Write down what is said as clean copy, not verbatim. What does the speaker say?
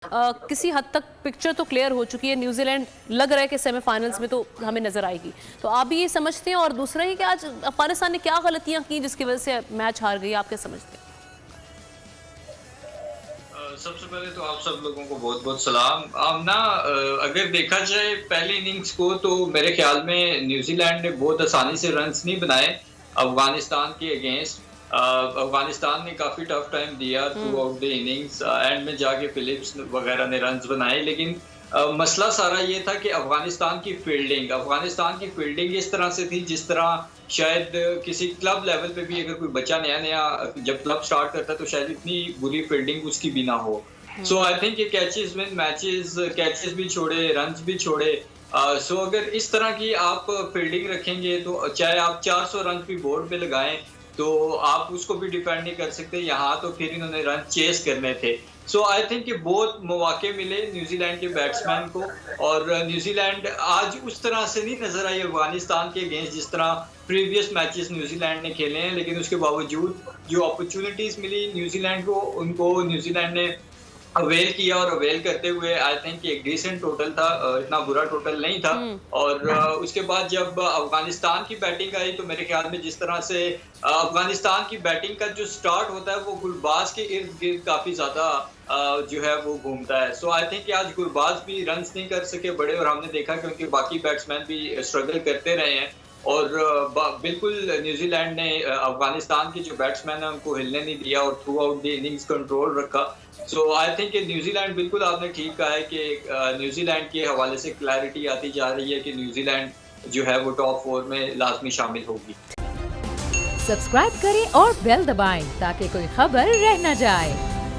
किसी हद तक पिक्चर तो क्लियर हो चुकी है। न्यूजीलैंड लग रहा है कि सेमीफाइनल्स में तो हमें नजर आएगी। तो आप भी ये समझते हैं? और दूसरा ही कि आज अफगानिस्तान ने क्या गलतियां की जिसकी वजह से मैच हार गई, आप क्या समझते हैं? सबसे पहले तो आप सब लोगों को बहुत बहुत सलाम। अब ना अगर देखा जाए पहली इनिंग्स को तो मेरे ख्याल में न्यूजीलैंड ने बहुत आसानी से रन्स नहीं बनाए अफगानिस्तान के अगेंस्ट। अफगानिस्तान ने काफ़ी टफ टाइम दिया through hmm. Out the innings. And में जाके फिलिप्स वगैरह ने रन्स बनाए, लेकिन मसला सारा ये था कि अफगानिस्तान की फील्डिंग इस तरह से थी जिस तरह शायद किसी क्लब लेवल पे भी अगर कोई बच्चा नया-नया जब क्लब स्टार्ट करता है तो शायद इतनी बुरी फील्डिंग उसकी भी ना हो। सो आई थिंक ये कैचेस विन मैचेस, कैचेस भी छोड़े, रन्स भी छोड़े। सो अगर इस तरह की आप फील्डिंग रखेंगे तो चाहे आप 400 रन भी बोर्ड पे लगाएँ, तो आप उसको भी डिफेंड नहीं कर सकते। यहाँ तो फिर इन्होंने रन चेस करने थे। सो आई थिंक कि बहुत मौके मिले न्यूजीलैंड के बैट्समैन को, और न्यूजीलैंड आज उस तरह से नहीं नजर आई अफगानिस्तान के अगेंस्ट जिस तरह प्रीवियस मैचेस न्यूजीलैंड ने खेले हैं। लेकिन उसके बावजूद जो अपॉर्चुनिटीज मिली न्यूजीलैंड को, उनको न्यूजीलैंड ने अवेल किया, और अवेल करते हुए आई थिंक एक डिसेंट टोटल था, इतना बुरा टोटल नहीं था। हम्म। और उसके बाद जब अफगानिस्तान की बैटिंग आई तो मेरे ख्याल में जिस तरह से अफगानिस्तान की बैटिंग का जो स्टार्ट होता है वो गुरबाज के इर्द गिर्द काफी ज्यादा जो है वो घूमता है। सो आई थिंक कि आज गुरबाज भी रन्स नहीं कर सके बड़े, और हमने देखा कि उनके बाकी बैट्समैन भी स्ट्रगल करते रहे हैं। और बिल्कुल न्यूजीलैंड ने अफगानिस्तान के जो बैट्समैन हैं उनको हिलने नहीं दिया और through out the innings control रखा। सो आई थिंक न्यूजीलैंड, बिल्कुल आपने ठीक कहा है कि न्यूजीलैंड के हवाले से क्लैरिटी आती जा रही है कि न्यूजीलैंड जो है वो टॉप 4 में लाजमी शामिल होगी। सब्सक्राइब करें और बेल दबाएं ताकि कोई खबर रह न जाए।